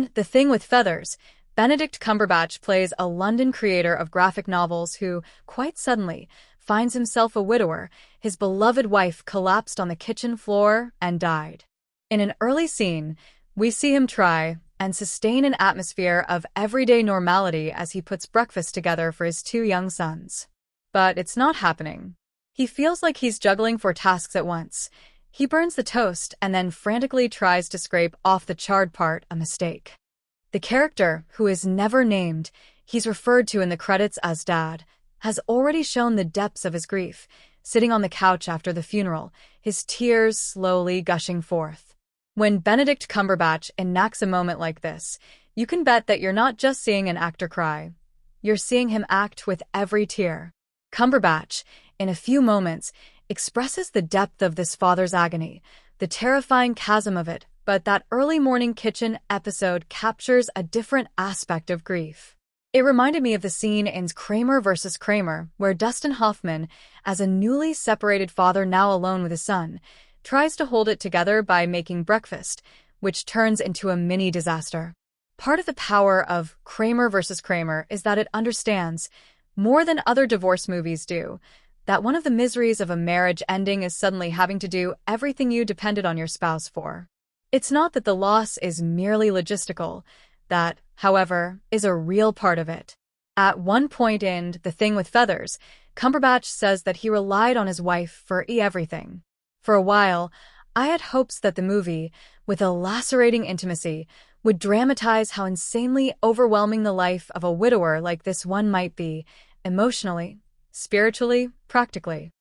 In The Thing with Feathers, Benedict Cumberbatch plays a London creator of graphic novels who, quite suddenly, finds himself a widower. His beloved wife collapsed on the kitchen floor and died. In an early scene, we see him try and sustain an atmosphere of everyday normality as he puts breakfast together for his two young sons. But it's not happening. He feels like he's juggling 4 tasks at once. He burns the toast and then frantically tries to scrape off the charred part, a mistake. The character, who is never named, he's referred to in the credits as Dad, has already shown the depths of his grief, sitting on the couch after the funeral, his tears slowly gushing forth. When Benedict Cumberbatch enacts a moment like this, you can bet that you're not just seeing an actor cry. You're seeing him act with every tear. Cumberbatch, in a few moments, expresses the depth of this father's agony, the terrifying chasm of it, but that early morning kitchen episode captures a different aspect of grief. It reminded me of the scene in Kramer vs. Kramer, where Dustin Hoffman, as a newly separated father now alone with his son, tries to hold it together by making breakfast, which turns into a mini disaster. Part of the power of Kramer vs. Kramer is that it understands, more than other divorce movies do, that one of the miseries of a marriage ending is suddenly having to do everything you depended on your spouse for. It's not that the loss is merely logistical. That, however, is a real part of it. At one point in The Thing with Feathers, Cumberbatch says that he relied on his wife for everything. For a while, I had hopes that the movie, with a lacerating intimacy, would dramatize how insanely overwhelming the life of a widower like this one might be, emotionally, spiritually, practically.